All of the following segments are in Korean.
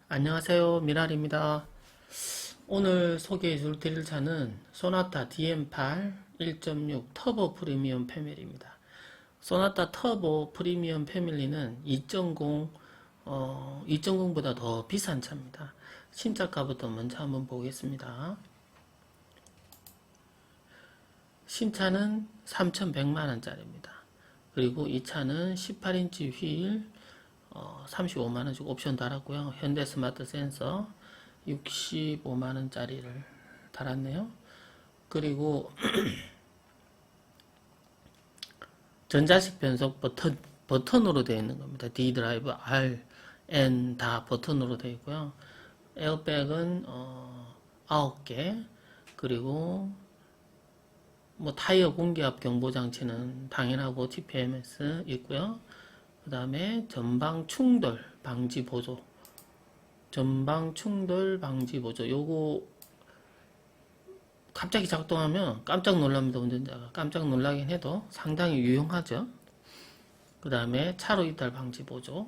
안녕하세요. 미랄입니다. 오늘 드릴 차는 소나타 DM8 1.6 터보 프리미엄 패밀리입니다. 소나타 터보 프리미엄 패밀리는 2.0보다 더 비싼 차입니다. 신차가부터 먼저 한번 보겠습니다. 신차는 3,100만원짜리입니다. 그리고 이 차는 18인치 휠, 35만원 주고 옵션 달았고요. 현대 스마트 센서 65만원짜리를 달았네요. 그리고 전자식 변속 버튼으로 되어 있는 겁니다. D 드라이브, R, N 다 버튼으로 되어 있고요. 에어백은 9개, 그리고 뭐 타이어 공기압 경보 장치는 당연하고 TPMS 있고요. 그 다음에 전방 충돌 방지 보조, 요거 갑자기 작동하면 깜짝 놀랍니다. 운전자가 깜짝 놀라긴 해도 상당히 유용하죠. 그 다음에 차로 이탈 방지 보조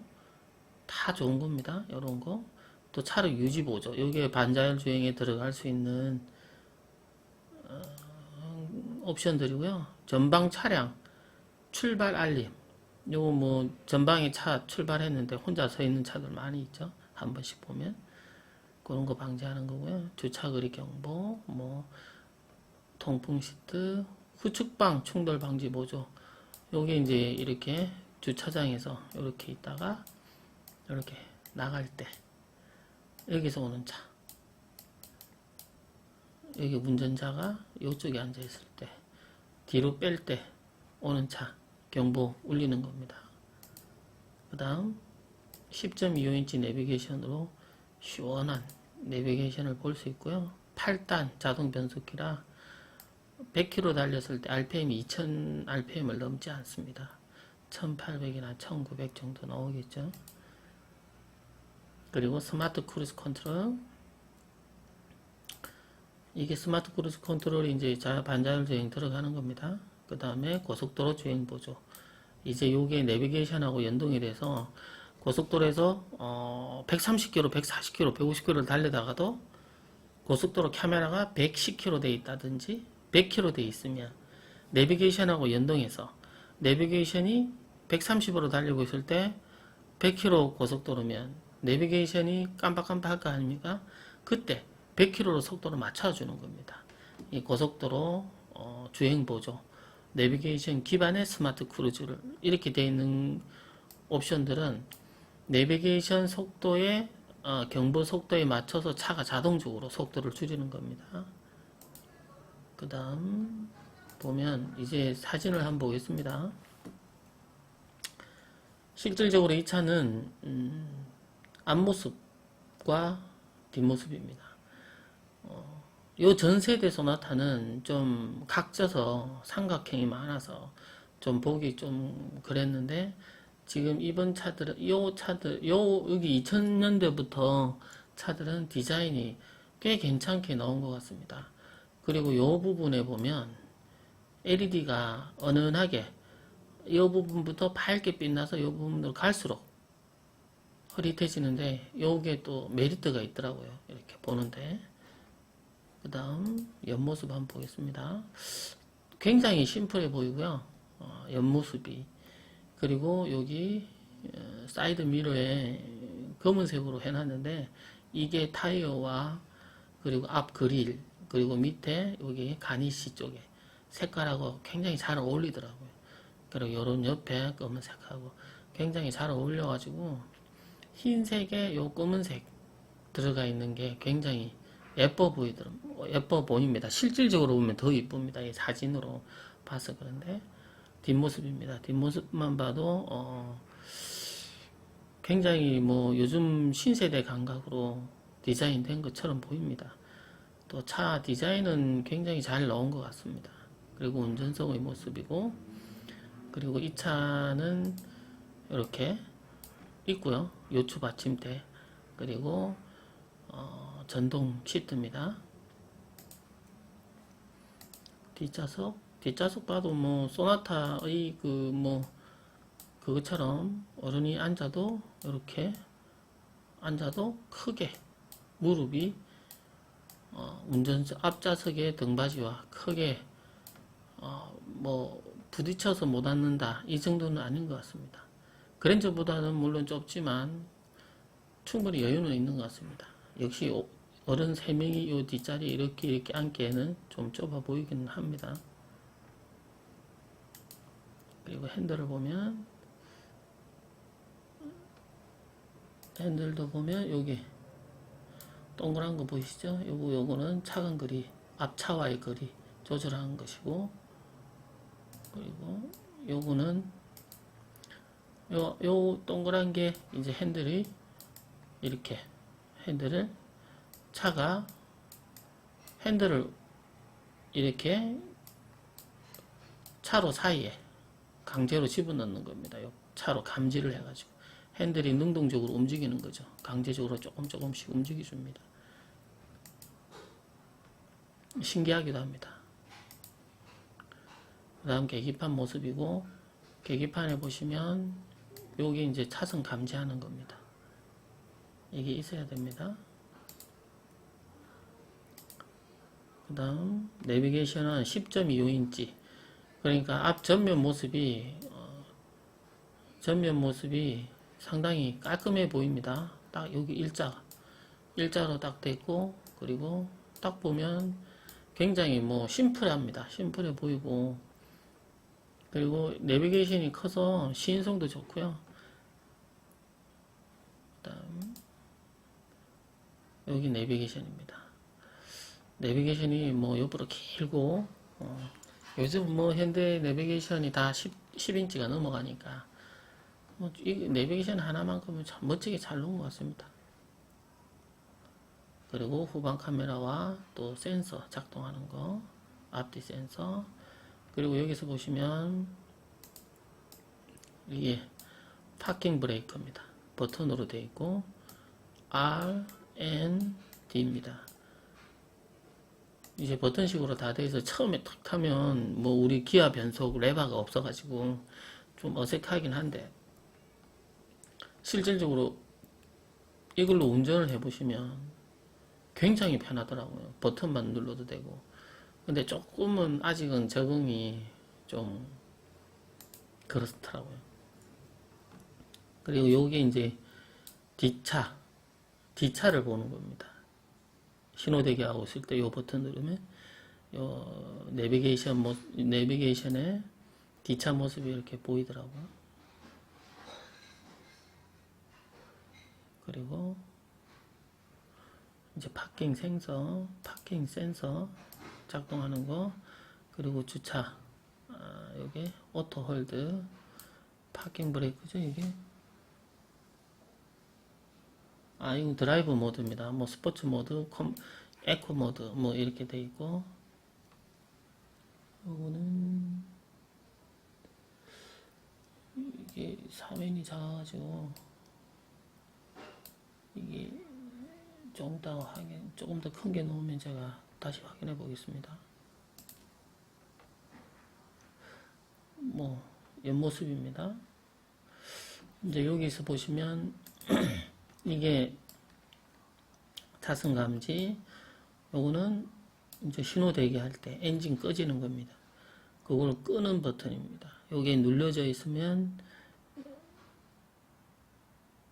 다 좋은 겁니다. 요런 거. 또 차로 유지 보조, 요게 반자율 주행에 들어갈 수 있는 옵션들이고요. 전방 차량 출발 알림, 요거 뭐 전방에 차 출발했는데 혼자 서 있는 차들 많이 있죠. 한 번씩 보면 그런 거 방지하는 거고요. 주차 거리 경보, 뭐 통풍 시트, 후측방 충돌 방지 보조. 요게 이제 이렇게 주차장에서 이렇게 있다가 이렇게 나갈 때 여기서 오는 차, 여기 운전자가 이쪽에 앉아 있을 때 뒤로 뺄 때 오는 차 경보 울리는 겁니다. 그 다음 10.25인치 내비게이션으로 시원한 내비게이션을 볼 수 있고요. 8단 자동 변속기라 100km 달렸을 때 RPM이 2000rpm을 넘지 않습니다. 1800이나 1900 정도 나오겠죠. 그리고 스마트 크루즈 컨트롤, 이게 스마트 크루즈 컨트롤이 이제 반자율 주행 들어가는 겁니다. 그 다음에 고속도로 주행 보조, 이제 요게 내비게이션하고 연동이 돼서 고속도로에서 130km, 140km, 150km를 달리다가도 고속도로 카메라가 110km 돼 있다든지 100km 돼 있으면 내비게이션하고 연동해서 내비게이션이 130으로 달리고 있을 때 100km 고속도로면 내비게이션이 깜빡깜빡 할 거 아닙니까? 그때 100km로 속도를 맞춰주는 겁니다. 이 고속도로 주행 보조, 내비게이션 기반의 스마트 크루즈를 이렇게 되어 있는 옵션들은 내비게이션 속도에 경보 속도에 맞춰서 차가 자동적으로 속도를 줄이는 겁니다. 그 다음 보면 이제 사진을 한번 보겠습니다. 실질적으로 이 차는 앞모습과 뒷모습입니다. 요 전세대 소나타는 좀 각져서 삼각형이 많아서 좀 보기 좀 그랬는데, 지금 이번 차들은 여기 2000년대부터 차들은 디자인이 꽤 괜찮게 나온 것 같습니다. 그리고 요 부분에 보면 LED가 은은하게 이 부분부터 밝게 빛나서 이 부분으로 갈수록 흐릿해지는데, 요게 또 메리트가 있더라고요. 이렇게 보는데. 그 다음 옆모습 한번 보겠습니다. 굉장히 심플해 보이고요. 옆모습이. 그리고 여기 사이드 미러에 검은색으로 해놨는데, 이게 타이어와 그리고 앞 그릴, 그리고 밑에 여기 가니쉬 쪽에 색깔하고 굉장히 잘 어울리더라고요. 그리고 요런 옆에 검은색하고 굉장히 잘 어울려가지고 흰색에 요 검은색 들어가 있는 게 굉장히 예뻐 보입니다. 실질적으로 보면 더 이쁩니다. 이 사진으로 봐서 그런데. 뒷모습입니다. 뒷모습만 봐도 굉장히 뭐 요즘 신세대 감각으로 디자인된 것처럼 보입니다. 또 차 디자인은 굉장히 잘 나온 것 같습니다. 그리고 운전석의 모습이고, 그리고 이 차는 이렇게 있고요. 요추 받침대, 그리고 전동 시트입니다. 뒷좌석 봐도 뭐 소나타의 그것처럼 어른이 앉아도 이렇게 앉아도 크게 무릎이 운전석 앞좌석의 등받이와 크게 뭐 부딪혀서 못 앉는다 이 정도는 아닌 것 같습니다. 그랜저보다는 물론 좁지만 충분히 여유는 있는 것 같습니다. 역시 어른 3명이 요 뒷자리에 이렇게 앉기에는 좀 좁아 보이긴 합니다. 그리고 핸들을 보면 핸들도 보면 여기 동그란 거 보이시죠? 요거는 차간 거리, 앞차와의 거리 조절하는 것이고, 그리고 요거는 요 동그란 게 이제 핸들이 이렇게 차가 핸들을 이렇게 차로 사이에 강제로 집어넣는 겁니다. 요 차로 감지를 해가지고 핸들이 능동적으로 움직이는 거죠. 강제적으로 조금씩 움직여줍니다. 신기하기도 합니다. 그 다음 계기판 모습이고, 계기판에 보시면 여기 이제 차선 감지하는 겁니다. 이게 있어야 됩니다. 그 다음 내비게이션은 10.25인치, 그러니까 앞 전면 모습이 상당히 깔끔해 보입니다. 딱 여기 일자로 딱 됐고, 그리고 딱 보면 굉장히 뭐 심플합니다. 심플해 보이고, 그리고 내비게이션이 커서 시인성도 좋고요. 그다음 여기 내비게이션입니다. 내비게이션이 뭐 옆으로 길고, 요즘 뭐 현대 내비게이션이 다 10인치가 넘어가니까 뭐 이 내비게이션 하나만큼은 참 멋지게 잘 놓은 것 같습니다. 그리고 후방 카메라와 또 센서 작동하는 거, 앞뒤 센서, 그리고 여기서 보시면 이게 파킹 브레이크입니다. 버튼으로 되어 있고 R, N, D입니다. 이제 버튼식으로 다 되어 있어 처음에 탁 타면 뭐 우리 기아 변속 레버가 없어가지고 좀 어색하긴 한데, 실질적으로 이걸로 운전을 해보시면 굉장히 편하더라고요. 버튼만 눌러도 되고. 근데 조금은 아직은 적응이 좀 그렇더라고요. 그리고 요게 이제 뒷차를 보는 겁니다. 신호 대기하고 있을 때 요 버튼 누르면 요 내비게이션의 뒷차 모습이 이렇게 보이더라고요. 그리고 이제 파킹 센서 작동하는 거, 그리고 주차, 여기 오토 홀드, 파킹 브레이크죠, 이게. 이거 드라이브 모드입니다. 뭐 스포츠 모드, 에코 모드, 뭐 이렇게 돼 있고, 요거는 이게 화면이 작아가지고 이게 조금 더 큰 게 나오면 제가 다시 확인해 보겠습니다. 뭐 옆모습입니다. 이제 여기서 보시면 이게 차선 감지, 요거는 이제 신호 대기할 때 엔진 꺼지는 겁니다. 그걸 끄는 버튼입니다. 요게 눌려져 있으면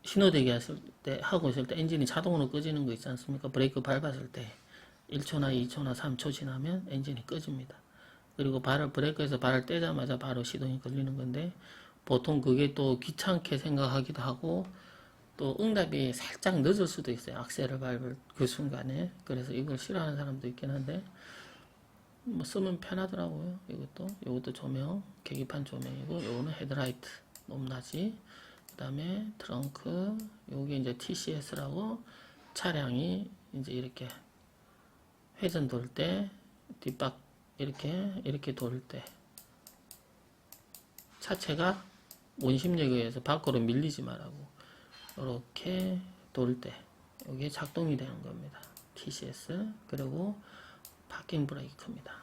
신호 대기 하고 있을 때 엔진이 자동으로 꺼지는 거 있지 않습니까? 브레이크 밟았을 때 1초나 2초나 3초 지나면 엔진이 꺼집니다. 그리고 브레이크에서 발을 떼자마자 바로 시동이 걸리는 건데, 보통 그게 또 귀찮게 생각하기도 하고, 또 응답이 살짝 늦을 수도 있어요. 악셀을 밟을 그 순간에. 그래서 이걸 싫어하는 사람도 있긴 한데, 뭐 쓰면 편하더라고요. 이것도 조명, 계기판 조명이고, 요거는 헤드라이트 높낮이, 그 다음에 트렁크, 요게 이제 TCS라고 차량이 이제 이렇게 회전 돌 때, 뒷박 이렇게 돌 때, 차체가 원심력에 의해서 밖으로 밀리지 말라고 이렇게 돌 때 이게 작동이 되는 겁니다. TCS. 그리고 파킹 브레이크입니다.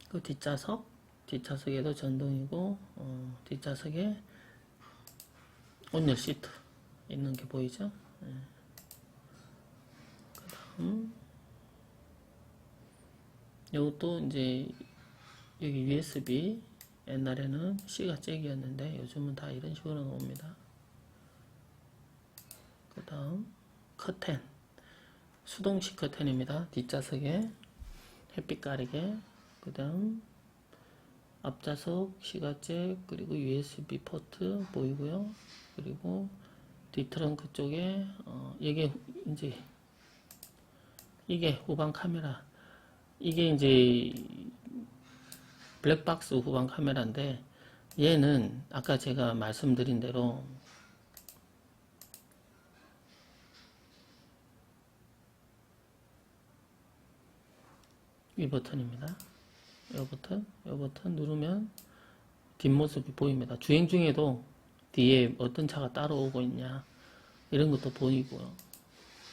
그 뒷좌석에도 전동이고, 뒷좌석에 온열 시트 있는 게 보이죠? 그 다음 이것도 이제 여기 USB, 옛날에는 C가 잭이었는데 요즘은 다 이런 식으로 나옵니다. 그 다음 커튼, 수동식 커튼입니다. 뒷좌석에 햇빛 가리개. 그 다음 앞좌석 시가잭, 그리고 USB 포트 보이고요. 그리고 뒷트렁크 쪽에 이게 이제 이게 후방 카메라, 이게 이제 블랙박스 후방 카메라인데, 얘는 아까 제가 말씀드린 대로 이 버튼입니다. 이 버튼 누르면 뒷모습이 보입니다. 주행 중에도 뒤에 어떤 차가 따라오고 있냐 이런 것도 보이고요.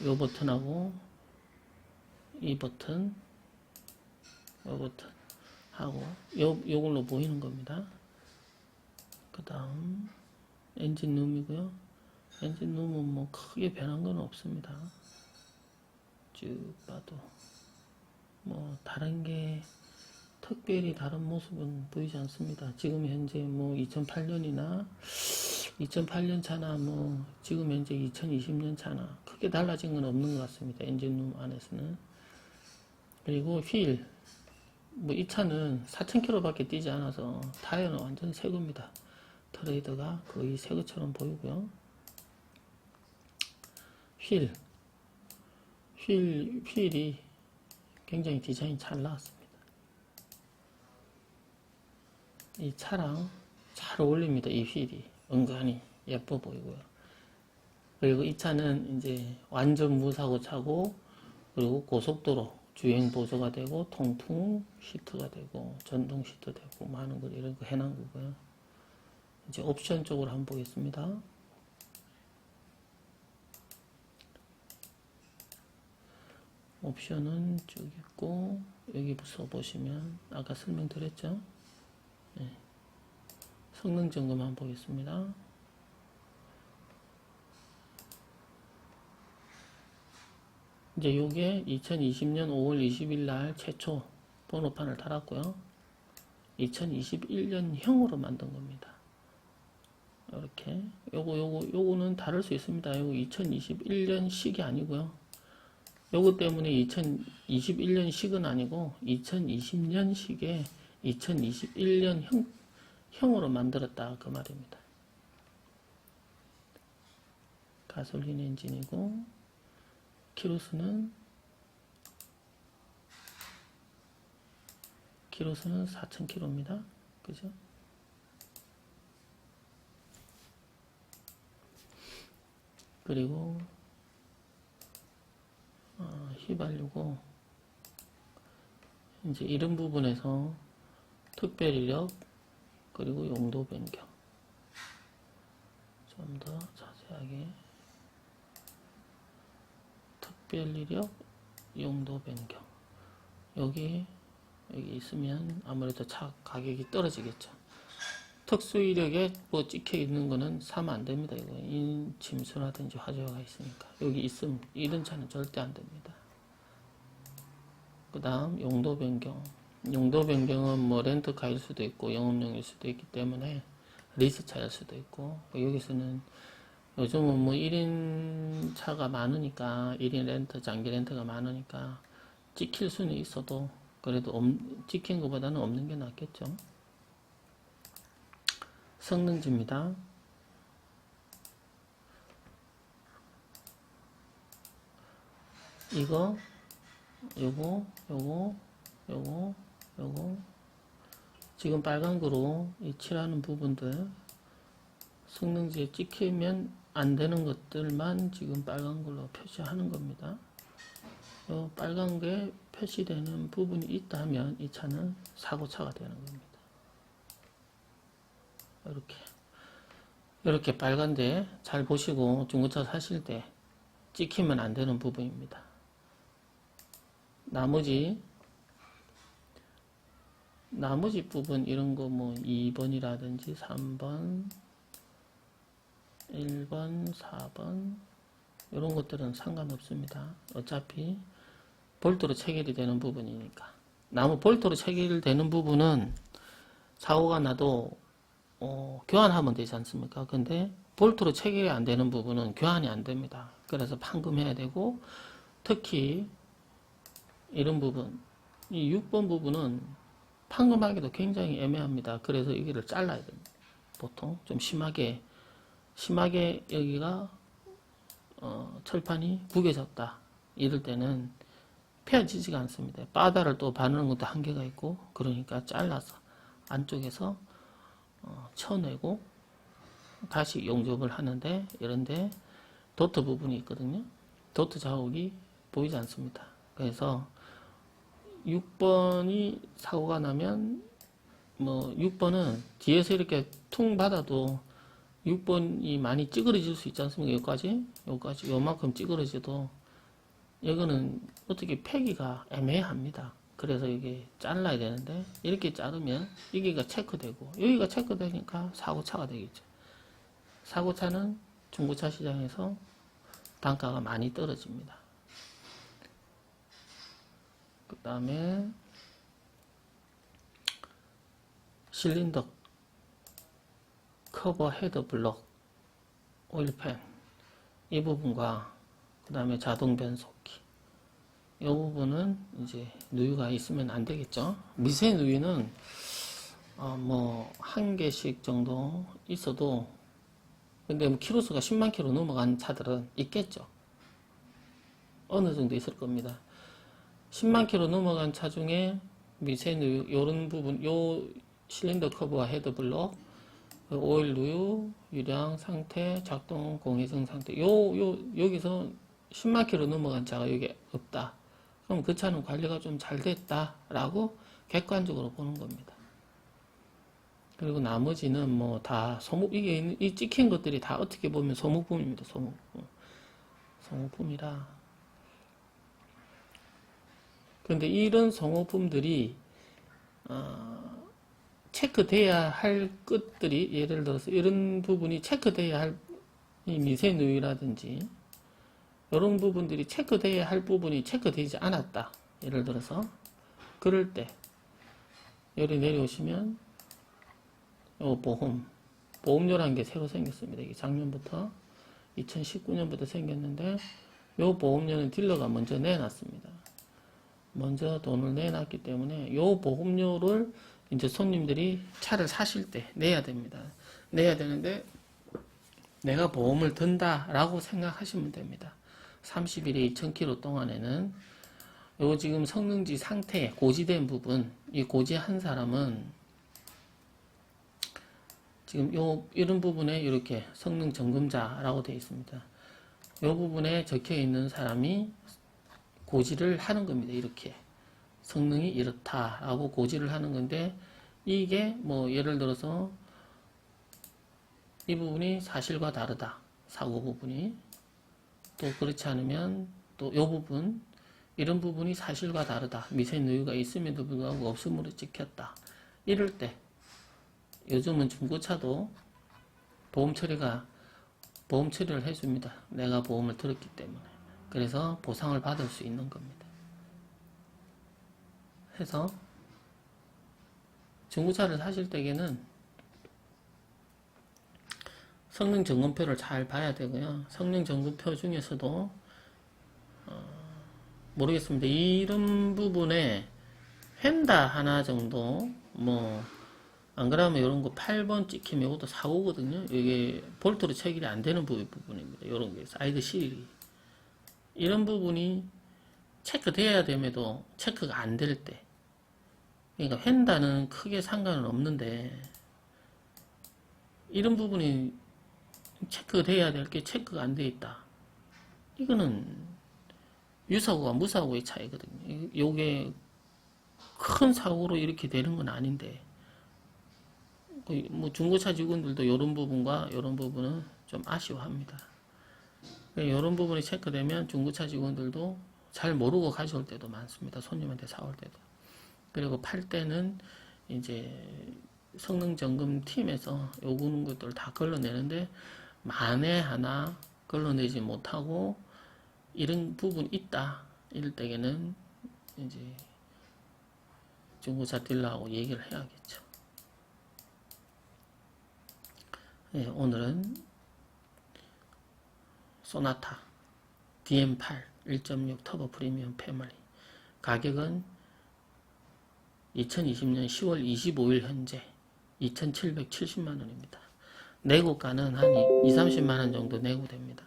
이 버튼하고 이 버튼, 이 버튼 하고 요걸로 보이는 겁니다. 그 다음 엔진룸이고요. 엔진룸은 뭐 크게 변한 건 없습니다. 쭉 봐도 뭐 다른 게 특별히 다른 모습은 보이지 않습니다. 지금 현재 뭐 2008년이나 2008년 차나 뭐 지금 현재 2020년 차나 크게 달라진 건 없는 것 같습니다. 엔진룸 안에서는. 그리고 휠, 뭐 이 차는 4,000km밖에 뛰지 않아서 타이어는 완전 새 겁니다. 트레이드가 거의 새 것처럼 보이고요. 휠이 굉장히 디자인이 잘 나왔습니다. 이 차랑 잘 어울립니다. 이 휠이 은근히 예뻐 보이고요. 그리고 이 차는 이제 완전 무사고 차고, 그리고 고속도로 주행 보조가 되고, 통풍 시트가 되고, 전동 시트 되고, 많은 걸 이런 거 해놓은 거고요. 이제 옵션 쪽으로 한번 보겠습니다. 옵션은 쭉 있고, 여기부터 보시면 아까 설명드렸죠? 네. 성능 점검 한번 보겠습니다. 이제 요게 2020년 5월 20일 날 최초 번호판을 달았고요. 2021년형으로 만든 겁니다. 이렇게 요거는 다를 수 있습니다. 요거 2021년식이 아니고요. 요거 때문에 2021년식은 아니고 2020년식에 2021년형으로 만들었다 그 말입니다. 가솔린 엔진이고, 키로수는 4,000km입니다. 그죠? 그리고 휘발유고, 이제 이런 부분에서 특별 이력 그리고 용도 변경 좀 더 자세하게, 특별 이력 용도 변경, 여기 있으면 아무래도 차 가격이 떨어지겠죠. 특수 이력에 뭐 찍혀 있는 거는 사면 안 됩니다. 이거 침수라든지 화재가 있으니까 여기 있으면 이런 차는 절대 안 됩니다. 그 다음 용도 변경. 용도 변경은 뭐 렌트카일 수도 있고 영업용일 수도 있기 때문에 리스차일 수도 있고, 여기서는 요즘은 뭐 1인 차가 많으니까, 1인 렌트, 장기 렌트가 많으니까 찍힐 수는 있어도 그래도 찍힌 것보다는 없는 게 낫겠죠. 성능지입니다. 이거, 요거, 지금 빨간 거로 이 칠하는 부분들, 성능지에 찍히면 안 되는 것들만 지금 빨간 걸로 표시하는 겁니다. 요 빨간 게 표시되는 부분이 있다 하면 이 차는 사고차가 되는 겁니다. 이렇게 빨간데 잘 보시고 중고차 사실 때 찍히면 안 되는 부분입니다. 나머지 부분 이런 거 뭐 2번이라든지 3번, 1번, 4번 이런 것들은 상관없습니다. 어차피 볼트로 체결이 되는 부분이니까. 나무 볼트로 체결되는 부분은 사고가 나도 교환하면 되지 않습니까? 근데 볼트로 체결이 안 되는 부분은 교환이 안 됩니다. 그래서 판금해야 되고, 특히 이런 부분, 이 6번 부분은 판금하기도 굉장히 애매합니다. 그래서 여기를 잘라야 됩니다. 보통 좀 심하게 여기가 철판이 구겨졌다 이럴 때는 펴지지가 않습니다. 바다를 또 바르는 것도 한계가 있고, 그러니까 잘라서 안쪽에서 쳐내고 다시 용접을 하는데, 이런데 도트 부분이 있거든요. 도트 자국이 보이지 않습니다. 그래서 6번이 사고가 나면 6번은 뒤에서 이렇게 퉁 받아도 6번이 많이 찌그러질 수 있지 않습니까? 여기까지 요만큼 찌그러져도 이거는 어떻게 패기가 애매합니다. 그래서 이게 잘라야 되는데, 이렇게 자르면 여기가 체크되고 여기가 체크되니까 사고차가 되겠죠. 사고차는 중고차 시장에서 단가가 많이 떨어집니다. 그 다음에 실린더 커버 헤더 블록 오일팬 이 부분과 그 다음에 자동 변속기 이 부분은 이제 누유가 있으면 안 되겠죠. 미세 누유는 한 개씩 정도 있어도, 근데 키로수가 10만 킬로 넘어간 차들은 있겠죠. 어느 정도 있을 겁니다. 10만 킬로 넘어간 차 중에 미세 누유 요런 부분, 요 실린더 커버와 헤더 블록, 오일 누유, 유량 상태, 작동 공회성 상태, 여기서 10만 킬로 넘어간 차가 여기 없다. 그럼 그 차는 관리가 좀 잘 됐다라고 객관적으로 보는 겁니다. 그리고 나머지는 다 이 찍힌 것들이 다 어떻게 보면 소모품입니다. 소모품이라. 그런데 이런 소모품들이 체크돼야 할 것들이, 예를 들어서 이런 부분이 체크돼야 할 이 미세 누유라든지 이런 부분들이 체크돼야 할 부분이 체크되지 않았다. 예를 들어서 그럴 때 여기 내려오시면 요 보험료라는 게 새로 생겼습니다. 이게 작년부터 2019년부터 생겼는데, 요 보험료는 딜러가 먼저 내놨습니다. 먼저 돈을 내놨기 때문에 요 보험료를 이제 손님들이 차를 사실 때 내야 됩니다. 내야 되는데, 내가 보험을 든다라고 생각하시면 됩니다. 30일에 2000km 동안에는 요 지금 성능지 상태 고지된 부분, 이 고지한 사람은 지금 이런 부분에 이렇게 성능 점검자라고 되어 있습니다. 이 부분에 적혀 있는 사람이 고지를 하는 겁니다. 이렇게 성능이 이렇다라고 고지를 하는 건데, 이게 예를 들어서 이 부분이 사실과 다르다, 사고 부분이, 또 그렇지 않으면 또 이 부분, 이런 부분이 사실과 다르다, 미세 누유가 있음에도 불구하고 없음으로 찍혔다, 이럴 때 요즘은 중고차도 보험 처리를 해줍니다. 내가 보험을 들었기 때문에. 그래서 보상을 받을 수 있는 겁니다. 해서 중고차를 사실 때에는 성능 점검표를 잘 봐야 되고요. 성능 점검표 중에서도 모르겠습니다. 이런 부분에 휀다 하나 정도, 안 그러면 이런 거 8번 찍히면 이것도 사고거든요. 이게 볼트로 체결이 안 되는 부분입니다. 이런 게 사이드 실이. 이런 부분이 체크돼야 됨에도 체크가 안 될 때. 그러니까 휀다는 크게 상관은 없는데, 이런 부분이 체크돼야 될 게 체크가 안 돼 있다. 이거는 유사고와 무사고의 차이거든요. 이게 큰 사고로 이렇게 되는 건 아닌데, 중고차 직원들도 이런 부분과 이런 부분은 좀 아쉬워합니다. 이런 부분이 체크되면 중고차 직원들도 잘 모르고 가져올 때도 많습니다. 손님한테 사올 때도. 그리고 팔 때는 이제 성능 점검 팀에서 요구는 것들 다 걸러내는데, 만에 하나 걸러내지 못하고 이런 부분이 있다. 이럴 때에는 이제 중고차 딜러하고 얘기를 해야겠죠. 네, 오늘은 소나타 DM8 1.6 터보 프리미엄 패밀리 가격은 2020년 10월 25일 현재 2,770만원입니다. 내고가는 한 2~30만원 정도 내고 됩니다.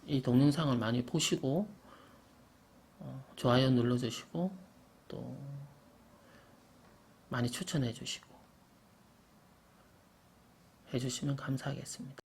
이 동영상을 많이 보시고 좋아요 눌러주시고 또 많이 추천해 주시고 해주시면 감사하겠습니다.